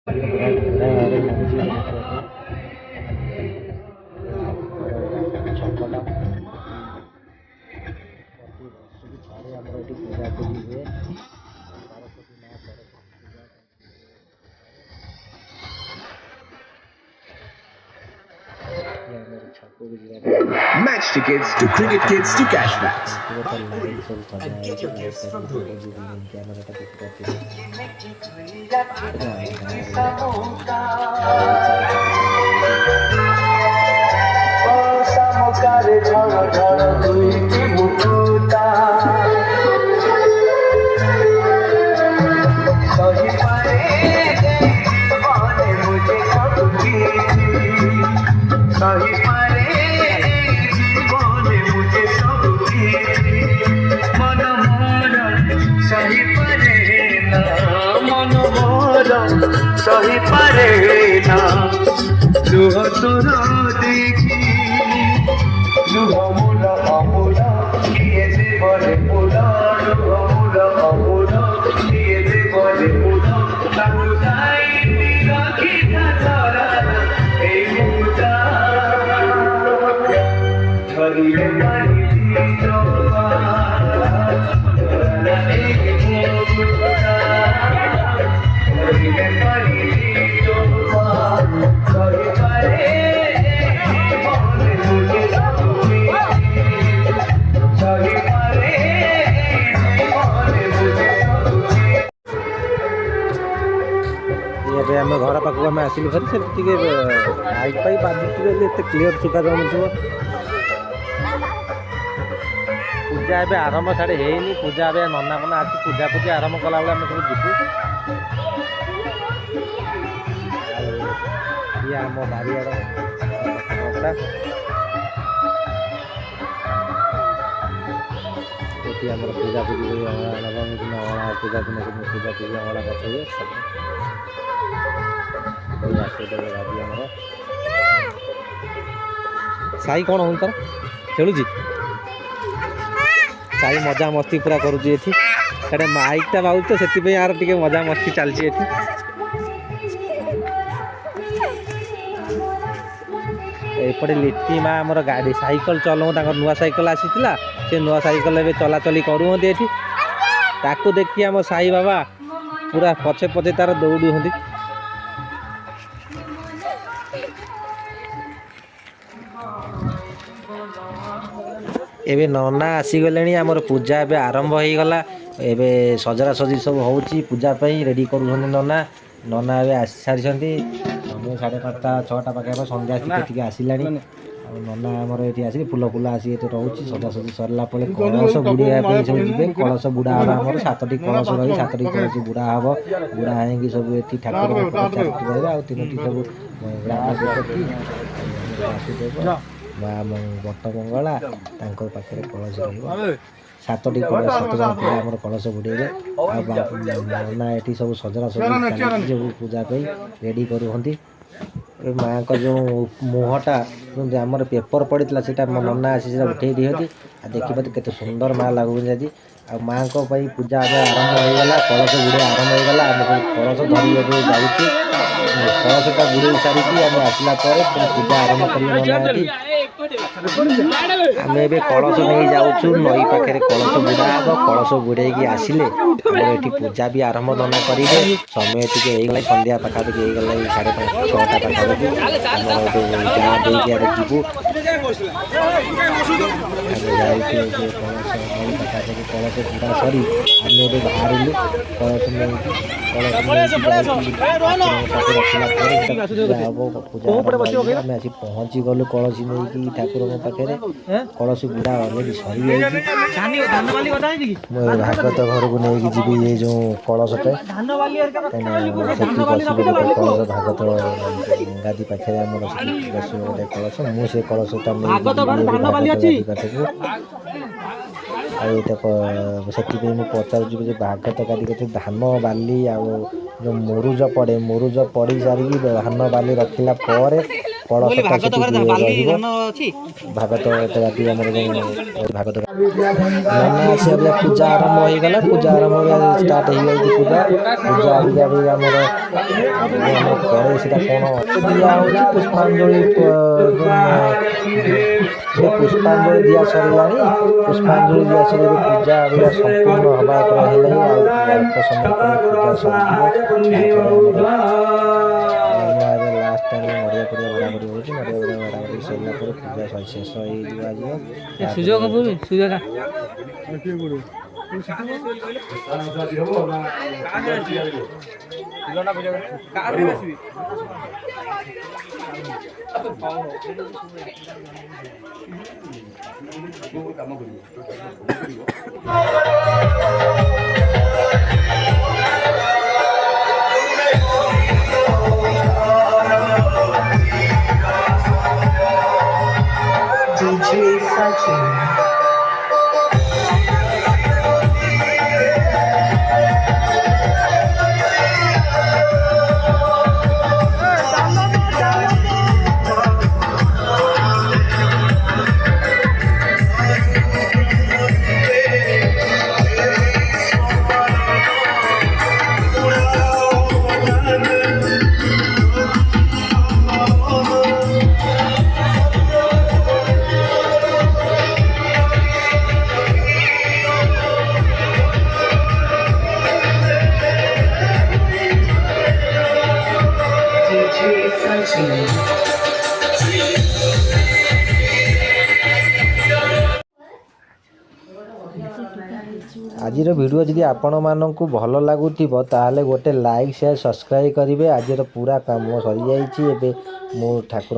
ଛକଟା ବର୍ଷକୁ ଥରେ ଆମର ଏଠି ପୂଜାପୂଜି ହୁଏ। ସରସ୍ୱତୀ ମା ସରସ୍ୱତୀ ପୂଜା ଆମର ଛକକୁ ଯିବା Match tickets to cricket kids to cashbacks. Line ସବୁ ସଜା ହେଇଛି କ୍ୟାମେରାଟା ଦେଖିପାରୁଥିବେ। सही पारे ना लुह तोर देखी लुह मूल अमूल किए देवरे मूल लुह मूल अमूल किए देवरे मूल ताकू जाई रखी धरा ए मुदा धरिले पानी जीवा एक मुदा ଏବେ ଆମେ ଘର ପାଖକୁ ଆମେ ଆସିଲୁ ଫେରି ସେଠି ଟିକେ ମାଇକ୍ ପାଇ ବାଜୁଛି ବୋଲି ଏତେ କ୍ଲିଅର ଶୁଭା ଯାଉନଥିବ। ପୂଜା ଏବେ ଆରମ୍ଭ ସାଡ଼େ ହେଇନି। ପୂଜା ଏବେ ନନା ଫନା ଆସି ପୂଜାପୂଜି ଆରମ୍ଭ କଲାବେଳେ ଆମେ ସବୁ ଯିବୁ। ଆଉ ଇଏ ଆମ ବାରିଆଡ଼ ଏଠି ଆମର ପୂଜାପୂଜି ହୁଏ। ଅଁଳା ନବମୀ ଦିନ ଅଁଳା ପୂଜା ଦିନ ପୂଜାପୂଜି ଅଁଳା ଗଛ ହୁଏ ସବୁ ଆସେଦେବେ ଗାଡ଼ି ଆମର। ସାଇ କ'ଣ ହଉନି ତାର ଖେଳୁଛି ସାଇ ମଜା ମସ୍ତି ପୁରା କରୁଛି ଏଠି। ଏଇଟା ମାଇକ୍ଟା ବାଜୁଛି ତ ସେଥିପାଇଁ ଆର ଟିକେ ମଜା ମସ୍ତି ଚାଲିଛି ଏଠି। ଏପଟେ ଲିଟି ମା ଆମର ଗାଡ଼ି ସାଇକେଲ ଚଲାଉ ତାଙ୍କର ନୂଆ ସାଇକେଲ ଆସିଥିଲା। ସେ ନୂଆ ସାଇକେଲ ଏବେ ଚଲାଚଲି କରୁଛନ୍ତି ଏଠି। ତାକୁ ଦେଖି ଆମ ସାଇ ବାବା ପୁରା ପଛେ ପଛେ ତାର ଦୌଡ଼ୁଛନ୍ତି। ଏବେ ନନା ଆସିଗଲେଣି। ଆମର ପୂଜା ଏବେ ଆରମ୍ଭ ହେଇଗଲା। ଏବେ ସଜରାସଜି ସବୁ ହେଉଛି ପୂଜା ପାଇଁ ରେଡ଼ି କରୁଛନ୍ତି ନନା। ନନା ଏବେ ଆସି ସାରିଛନ୍ତି। ସମୟ 5:30 6ଟା ପାଖାପାଖି ସନ୍ଧ୍ୟା ଟିକେ ଆସିଲାଣି। ଆଉ ନନା ଆମର ଏଠି ଆସିକି ଫୁଲ ଆସିକି ଏଠି ରହୁଛି। ସଜାସଜି ସରିଲା ପରେ କଳସ ବୁଡ଼ିବା ପାଇଁ ସବୁ ଯିବେ। କଳସ ବୁଡ଼ା ହେବ ଆମର 7ଟି କଳସ ରହି 7ଟି କଳସ ବୁଡ଼ା ହେବ। ବୁଡ଼ା ହେଇକି ସବୁ ଏଠି ଠାକୁର 4ଟି ରହିବେ ଆଉ 3ଟି ସବୁ ଗ୍ରାମ ଦେବତୀ ବାସୁଦେବ ମା ବଟ ମଙ୍ଗଳା ତାଙ୍କ ପାଖରେ କଳସ ରହିବ। 7ଟି କଳସ 7 ଜଣ ପିଲା ଆମର କଳସ ବୁଡ଼େଇବେ। ଆଉ ନନା ଏଠି ସବୁ ସଜରାସଜି ସବୁ ପୂଜା ପାଇଁ ରେଡ଼ି କରୁଛନ୍ତି। ମାଆଙ୍କ ଯେଉଁ ମୁହଁଟା ଆମର ପେପର ପଡ଼ିଥିଲା ସେଇଟା ମୋ ନନା ଆସି ସେଇଟା ଉଠେଇ ଦିଅନ୍ତି। ଆଉ ଦେଖିପାରୁଛନ୍ତି କେତେ ସୁନ୍ଦର ମା ଲାଗୁଛନ୍ତି ଆଜି। ଆଉ ମାଆଙ୍କ ପାଇଁ ପୂଜା ଏବେ ଆରମ୍ଭ ହେଇଗଲା। କଳସ ବୁଡ଼ିଆ ଆରମ୍ଭ ହେଇଗଲା। ଆମେ ସବୁ କଳସ ଧରି ଏବେ ଯାଉଛୁ। କଳସଟା ବୁଡ଼େଇ ସାରିକି ଆମେ ଆସିଲା ପରେ ପୂଜା ଆରମ୍ଭ କରିବେ ନନା ଏଠି। ଆମେ ଏବେ କଳସ ନେଇ ଯାଉଛୁ। ନଈ ପାଖରେ କଳସ ବୁଡ଼ା ହେବ। କଳସ ବୁଡ଼େଇକି ଆସିଲେ ଆମର ଏଠି ପୂଜା ବି ଆରମ୍ଭ ନନା କରିବେ। ସମୟ ଟିକେ ହେଇଗଲା ସନ୍ଧ୍ୟା ପାଖାପାଖି ହେଇଗଲା 5:30 6ଟା ପାଖାପାଖି। ଆମର ଏଠୁ ଗାଁ ଦେଇକି ଆମେ ଯିବୁ। ଆମେ ଯାଇଛୁ ଏବେ କଳସ ନଈ ପାଖାପାଖି କଳସ ବୁଡ଼ା ସରି ଆମେ ଏବେ ବାହାରିଲୁ କଳସ ନେଇକି ଯାଇକି ଠାକୁରଙ୍କ ପାଖରେ ରଖିଲା ପରେ ପୂଜା ହେବ। ପୂଜା ଆମେ ଆସି ପହଞ୍ଚି ଗଲୁ କଳସି ନେଇକି ଠାକୁରଙ୍କ ପାଖରେ। କଳସି ବୁଡ଼ା ଅଲରେଡ଼ି ସରିଯାଇଛି। ମୁଁ ଭାଗବତ ଘରକୁ ନେଇକି ଯିବି ଏ ଯେଉଁ କଳସଟେ ସେଠି ବସିବ ଗୋଟେ କଳସ ଭାଗବତ ଗାଦି ପାଖରେ ଆମର ସେଠି ବସିବ ଗୋଟେ କଳସ। ମୁଁ ସେ କଳସଟା ନେଇକି ଯିବି ଭାଗବତ ଗାଦି ପାଖକୁ। ଆଉ ଏଇଟା ସେଥିପାଇଁ ମୁଁ ପଚାରୁଛି ଯେ ଭାଗବତ ଗାଦି କେତେ ଧାନ ବାଲି ଆଉ ଯେଉଁ ମୁରୁଜ ପଡ଼େ ମୁରୁଜ ପଡ଼ି ସାରିକି ଧାନ ବାଲି ରଖିଲା ପରେ କଳସଟା ସେଠି ରହିବ। ଭାଗବତ ଗାଦି ଆମର ଭାଗବତ ନନା ଆସିବା ପୂଜା ଆରମ୍ଭ ହେଇଗଲା। ପୂଜା ଆରମ୍ଭ ଷ୍ଟାର୍ଟ ହେଇଯାଇଛି। ପୂଜା ଅବିକା ବି ଆମର କଡ଼େଇ ସେଟା କ'ଣ ଦିଆ ହେଉଛି ପୁଷ୍ପାଞ୍ଜଳି ପୁଷ୍ପାଞ୍ଜଳି ଦିଆ ସରିଲାଣି। ପୁଷ୍ପାଞ୍ଜଳି ଦିଆ ସରିଲେ ପୂଜା ଅବିକା ସମ୍ପୂର୍ଣ୍ଣ ହେବା ଉପରେ ହେଲେ ଆଉ ଅଳ୍ପ ସମୟ ପରେ ପୂଜା ସରିଯିବ। ଏବେ ଲାଷ୍ଟ ଟାଇମ୍ ନଡ଼ିଆ ଫଡ଼ିଆ ଭରାଭରି ହେଉଛି। ନଡ଼ିଆ ଫଡ଼ିଆ ଭରାଭରି ସରିଲା ପରେ ପୂଜା ଶେଷ ହେଇଯିବ। DJ Sachin. ଆଜିର ଭିଡ଼ିଓ ଯଦି ଆପଣମାନଙ୍କୁ ଭଲ ଲାଗୁଥିବ ତାହେଲେ ଗୋଟେ ଲାଇକ୍ ସେୟାର ସବସ୍କ୍ରାଇବ୍ କରିବେ। ଆଜିର ପୁରା କାମ ସରିଯାଇଛି। ଏବେ ମୁଁ ଠାକୁର